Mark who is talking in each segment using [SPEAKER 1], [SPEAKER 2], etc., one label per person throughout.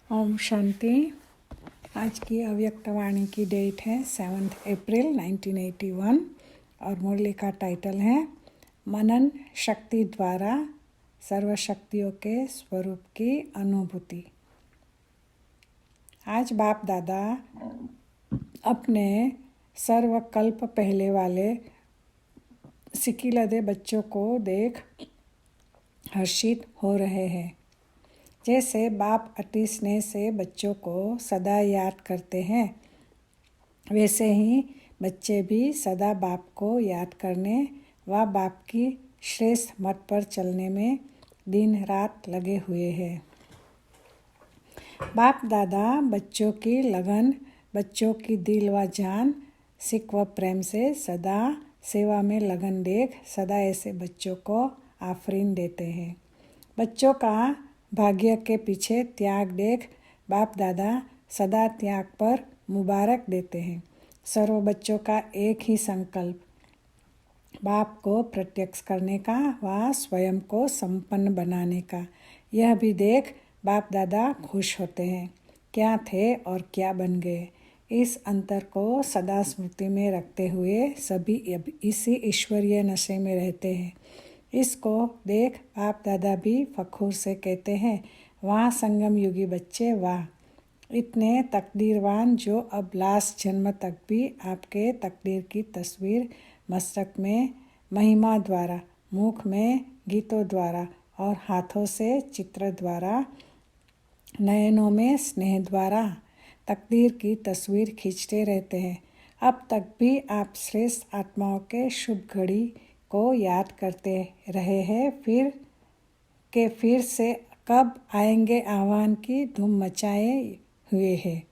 [SPEAKER 1] ओम शांति। आज की अव्यक्तवाणी की डेट है 7 अप्रैल 1981 और मुरली का टाइटल है मनन शक्ति द्वारा सर्वशक्तियों के स्वरूप की अनुभूति। आज बाप दादा अपने सर्वकल्प पहले वाले सिकिलदे बच्चों को देख हर्षित हो रहे हैं। जैसे बाप अति स्नेह से बच्चों को सदा याद करते हैं, वैसे ही बच्चे भी सदा बाप को याद करने व बाप की श्रेष्ठ मत पर चलने में दिन रात लगे हुए हैं। बाप दादा बच्चों की लगन, बच्चों की दिल व जान, सिक व प्रेम से सदा सेवा में लगन देख सदा ऐसे बच्चों को आफरीन देते हैं। बच्चों का भाग्य के पीछे त्याग देख बाप दादा सदा त्याग पर मुबारक देते हैं। सर्व बच्चों का एक ही संकल्प बाप को प्रत्यक्ष करने का व स्वयं को संपन्न बनाने का। यह भी देख बाप दादा खुश होते हैं। क्या थे और क्या बन गए, इस अंतर को सदा स्मृति में रखते हुए सभी इसी ईश्वरीय नशे में रहते हैं। इसको देख बाप दादा भी फखूर से कहते हैं, वाह संगम युगी बच्चे वाह, इतने तकदीरवान जो अब लास्ट जन्म तक भी आपके तकदीर की तस्वीर मस्तक में महिमा द्वारा, मुख में गीतों द्वारा और हाथों से चित्र द्वारा, नयनों में स्नेह द्वारा तकदीर की तस्वीर खींचते रहते हैं। अब तक भी आप श्रेष्ठ आत्माओं के शुभ घड़ी को याद करते रहे हैं। फिर से कब आएंगे आह्वान की धूम मचाए हुए हैं।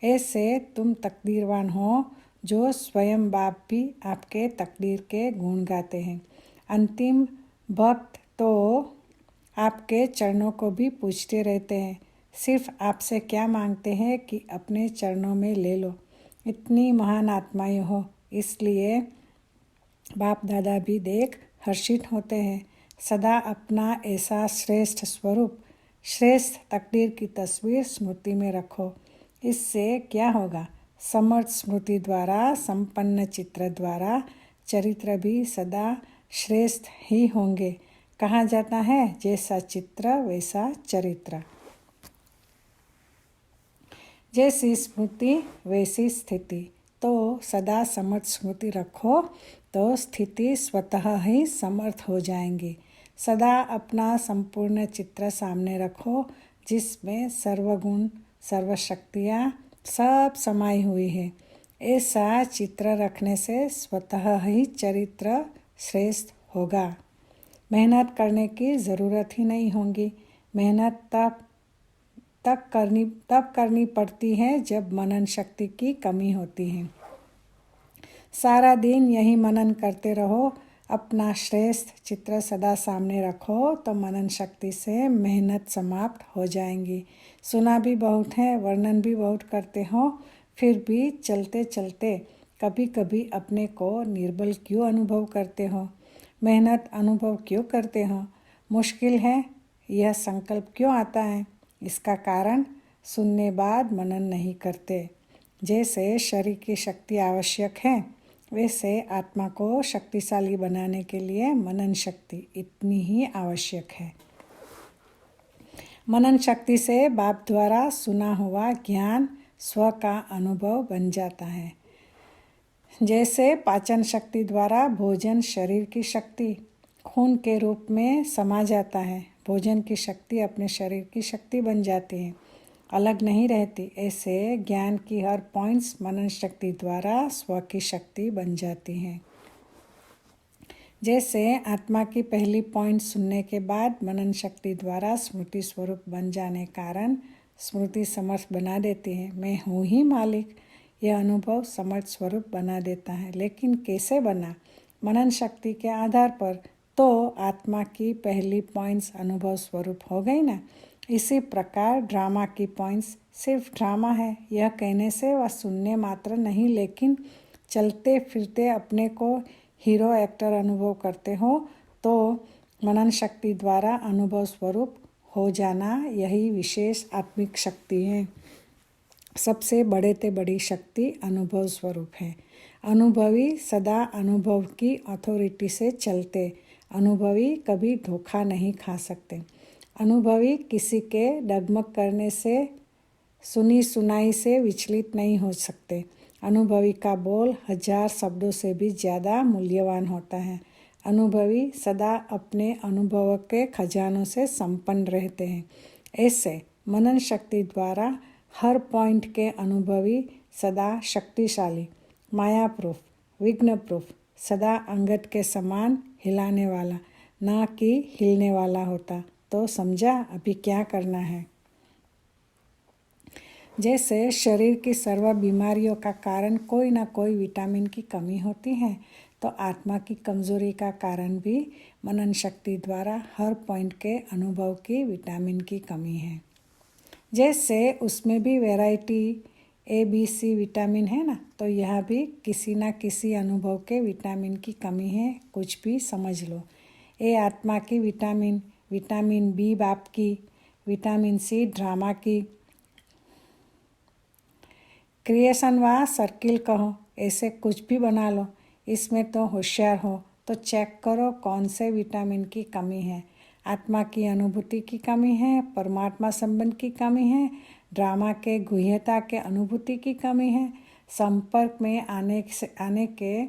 [SPEAKER 1] ऐसे तुम तकदीरवान हो जो स्वयं बाप भी आपके तकदीर के गुण गाते हैं। अंतिम भक्त तो आपके चरणों को भी पूछते रहते हैं, सिर्फ आपसे क्या मांगते हैं कि अपने चरणों में ले लो। इतनी महान आत्माएं हो, इसलिए बाप दादा भी देख हर्षित होते हैं। सदा अपना ऐसा श्रेष्ठ स्वरूप, श्रेष्ठ तकदीर की तस्वीर स्मृति में रखो। इससे क्या होगा, समर्थ स्मृति द्वारा, संपन्न चित्र द्वारा चरित्र भी सदा श्रेष्ठ ही होंगे। कहा जाता है जैसा चित्र वैसा चरित्र, जैसी स्मृति वैसी स्थिति। तो सदा समर्थ स्मृति रखो तो स्थिति स्वतः ही समर्थ हो जाएंगी। सदा अपना संपूर्ण चित्र सामने रखो जिसमें सर्वगुण सर्वशक्तियाँ सब समाई हुई है। ऐसा चित्र रखने से स्वतः ही चरित्र श्रेष्ठ होगा। मेहनत करने की ज़रूरत ही नहीं होगी। मेहनत तब करनी पड़ती है जब मनन शक्ति की कमी होती है। सारा दिन यही मनन करते रहो, अपना श्रेष्ठ चित्र सदा सामने रखो तो मनन शक्ति से मेहनत समाप्त हो जाएंगी। सुना भी बहुत है, वर्णन भी बहुत करते हो, फिर भी चलते चलते कभी कभी अपने को निर्बल क्यों अनुभव करते हो, मेहनत अनुभव क्यों करते हो, मुश्किल है यह संकल्प क्यों आता है। इसका कारण सुनने बाद मनन नहीं करते। जैसे शरीर की शक्ति आवश्यक है, वैसे आत्मा को शक्तिशाली बनाने के लिए मनन शक्ति इतनी ही आवश्यक है। मनन शक्ति से बाप द्वारा सुना हुआ ज्ञान स्व का अनुभव बन जाता है। जैसे पाचन शक्ति द्वारा भोजन शरीर की शक्ति खून के रूप में समा जाता है, भोजन की शक्ति अपने शरीर की शक्ति बन जाती है, अलग नहीं रहती। ऐसे ज्ञान की हर पॉइंट्स मनन शक्ति द्वारा स्व की शक्ति बन जाती हैं। जैसे आत्मा की पहली पॉइंट सुनने के बाद मनन शक्ति द्वारा स्मृति स्वरूप बन जाने कारण स्मृति समर्थ बना देती है। मैं हूँ ही मालिक, यह अनुभव समर्थ स्वरूप बना देता है। लेकिन कैसे बना, मनन शक्ति के आधार पर। तो आत्मा की पहली पॉइंट्स अनुभव स्वरूप हो गई ना। इसी प्रकार ड्रामा की पॉइंट्स सिर्फ ड्रामा है, यह कहने से वह सुनने मात्र नहीं, लेकिन चलते फिरते अपने को हीरो एक्टर अनुभव करते हो तो मनन शक्ति द्वारा अनुभव स्वरूप हो जाना, यही विशेष आत्मिक शक्ति है। सबसे बड़े ते बड़ी शक्ति अनुभव स्वरूप है। अनुभवी सदा अनुभव की अथॉरिटी से चलते। अनुभवी कभी धोखा नहीं खा सकते। अनुभवी किसी के डगमग करने से, सुनी सुनाई से विचलित नहीं हो सकते। अनुभवी का बोल 1000 शब्दों से भी ज़्यादा मूल्यवान होता है। अनुभवी सदा अपने अनुभव के खजानों से संपन्न रहते हैं। ऐसे मनन शक्ति द्वारा हर पॉइंट के अनुभवी सदा शक्तिशाली, माया प्रूफ, विघ्न प्रूफ, सदा अंगद के समान हिलाने वाला, ना कि हिलने वाला होता। तो समझा अभी क्या करना है। जैसे शरीर की सर्व बीमारियों का कारण कोई ना कोई विटामिन की कमी होती है, तो आत्मा की कमजोरी का कारण भी मनन शक्ति द्वारा हर पॉइंट के अनुभव की विटामिन की कमी है। जैसे उसमें भी वैरायटी ABC विटामिन है ना, तो यह भी किसी ना किसी अनुभव के विटामिन की कमी है। कुछ भी समझ लो। ए आत्मा की विटामिन, विटामिन B बाप की, विटामिन C ड्रामा की, क्रिएशन व सर्किल कहो, ऐसे कुछ भी बना लो। इसमें तो होशियार हो तो चेक करो कौन से विटामिन की कमी है। आत्मा की अनुभूति की कमी है, परमात्मा संबंध की कमी है, ड्रामा के गुह्यता के अनुभूति की कमी है, संपर्क में आने के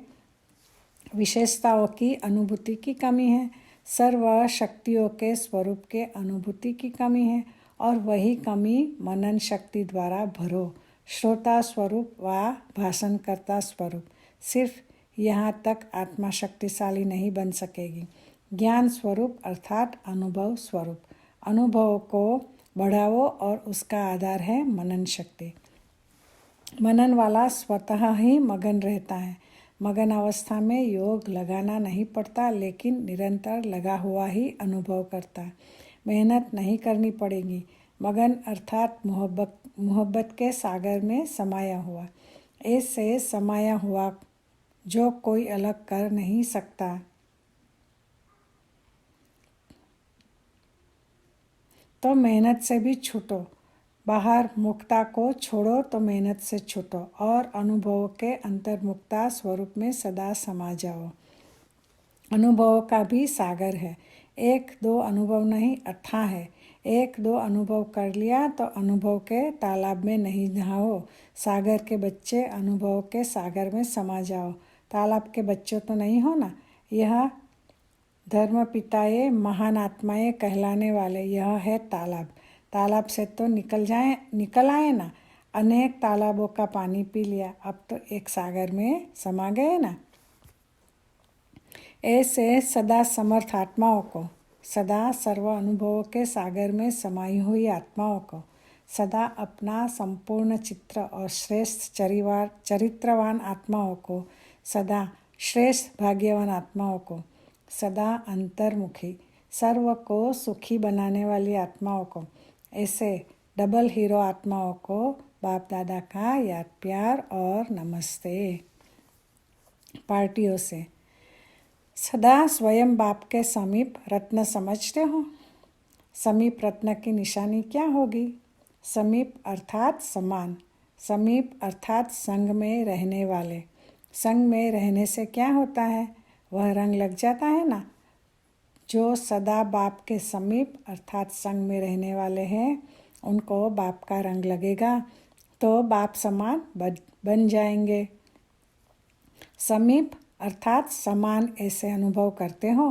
[SPEAKER 1] विशेषताओं की अनुभूति की कमी है, सर्व शक्तियों के स्वरूप के अनुभूति की कमी है। और वही कमी मनन शक्ति द्वारा भरो। श्रोता स्वरूप व भाषणकर्ता स्वरूप। सिर्फ यहाँ तक आत्मा शक्तिशाली नहीं बन सकेगी। ज्ञान स्वरूप अर्थात अनुभव स्वरूप। अनुभव को बढ़ाओ और उसका आधार है मनन शक्ति। मनन वाला स्वतः ही मगन रहता है। मगन अवस्था में योग लगाना नहीं पड़ता, लेकिन निरंतर लगा हुआ ही अनुभव करता है। मेहनत नहीं करनी पड़ेगी। मगन अर्थात मोहब्बत के सागर में समाया हुआ। ऐसे समाया हुआ जो कोई अलग कर नहीं सकता। तो मेहनत से भी छूटो। बाहर मुक्ता को छोड़ो तो मेहनत से छूटो और अनुभवों के अंतर्मुक्ता स्वरूप में सदा समा जाओ। अनुभवों का भी सागर है। 1-2 अनुभव नहीं, अथाह है। 1-2 अनुभव कर लिया तो अनुभव के तालाब में नहीं नहाओ। सागर के बच्चे अनुभव के सागर में समा जाओ। तालाब के बच्चे तो नहीं हो ना। यह धर्म पिताए महान आत्माएं कहलाने वाले, यह है तालाब। तालाब से तो निकल आए ना। अनेक तालाबों का पानी पी लिया, अब तो एक सागर में समा गए ना। ऐसे सदा समर्थ आत्माओं को, सदा सर्व अनुभवों के सागर में समाई हुई आत्माओं को, सदा अपना संपूर्ण चित्र और श्रेष्ठ चरित्रवान आत्माओं को, सदा श्रेष्ठ भाग्यवान आत्माओं को, सदा अंतर्मुखी, सर्व को सुखी बनाने वाली आत्माओं को, ऐसे डबल हीरो आत्माओं को बाप दादा का याद प्यार और नमस्ते। पार्टियों से सदा स्वयं बाप के समीप रत्न समझते हो। समीप रत्न की निशानी क्या होगी? समीप अर्थात समान, समीप अर्थात संग में रहने वाले। संग में रहने से क्या होता है? वह रंग लग जाता है ना। जो सदा बाप के समीप अर्थात संग में रहने वाले हैं, उनको बाप का रंग लगेगा तो बाप समान बन जाएंगे। समीप अर्थात समान ऐसे अनुभव करते हो।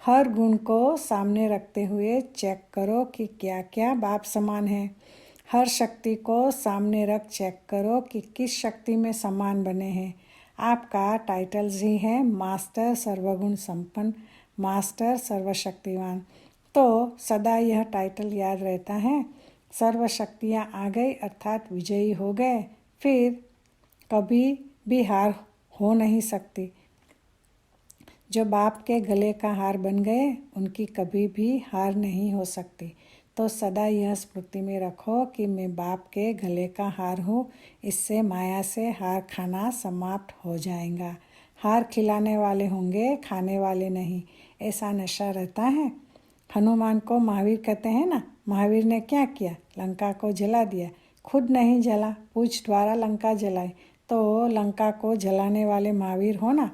[SPEAKER 1] हर गुण को सामने रखते हुए चेक करो कि क्या क्या बाप समान है। हर शक्ति को सामने रख चेक करो कि किस शक्ति में समान बने हैं। आपका टाइटल्स ही है मास्टर सर्वगुण संपन्न, मास्टर सर्वशक्तिवान। तो सदा यह टाइटल याद रहता है। सर्व शक्तियाँ आ गई अर्थात विजयी हो गए, फिर कभी भी हार हो नहीं सकती। जो बाप के गले का हार बन गए, उनकी कभी भी हार नहीं हो सकती। तो सदा यह स्मृति में रखो कि मैं बाप के गले का हार हूँ। इससे माया से हार खाना समाप्त हो जाएगा। हार खिलाने वाले होंगे, खाने वाले नहीं, ऐसा नशा रहता है। हनुमान को महावीर कहते हैं ना, महावीर ने क्या किया? लंका को जला दिया। खुद नहीं जला, पूछ द्वारा लंका जलाई, तो लंका को जलाने वाले महावीर हो ना।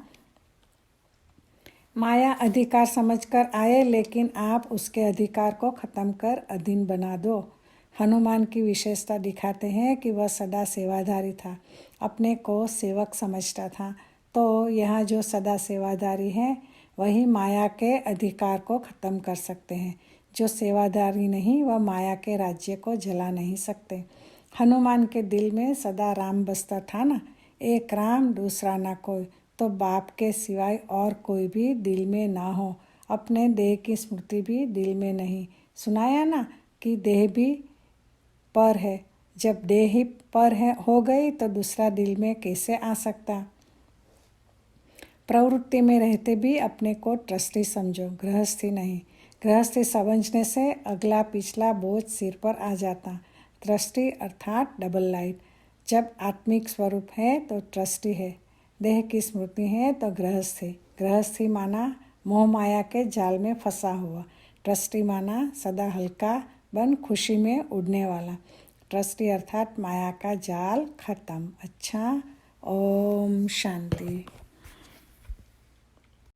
[SPEAKER 1] माया अधिकार समझकर आए, लेकिन आप उसके अधिकार को ख़त्म कर अधीन बना दो। हनुमान की विशेषता दिखाते हैं कि वह सदा सेवाधारी था, अपने को सेवक समझता था। तो यह जो सदा सेवाधारी है वही माया के अधिकार को ख़त्म कर सकते हैं। जो सेवाधारी नहीं वह माया के राज्य को जला नहीं सकते। हनुमान के दिल में सदा राम बसता था ना, एक राम दूसरा ना कोई। तो बाप के सिवाय और कोई भी दिल में ना हो, अपने देह की स्मृति भी दिल में नहीं। सुनाया ना कि देह भी पर है, जब देह ही पर है हो गई तो दूसरा दिल में कैसे आ सकता। प्रवृत्ति में रहते भी अपने को ट्रस्टी समझो, गृहस्थी नहीं। गृहस्थी समझने से अगला पिछला बोझ सिर पर आ जाता। ट्रस्टी अर्थात डबल लाइट। जब आत्मिक स्वरूप है तो ट्रस्टी है, देह की स्मृति है तो गृहस्थी। गृहस्थी माना मोह माया के जाल में फंसा हुआ, ट्रस्टी माना सदा हल्का बन खुशी में उड़ने वाला। ट्रस्टी अर्थात माया का जाल खत्म। अच्छा, ओम शांति।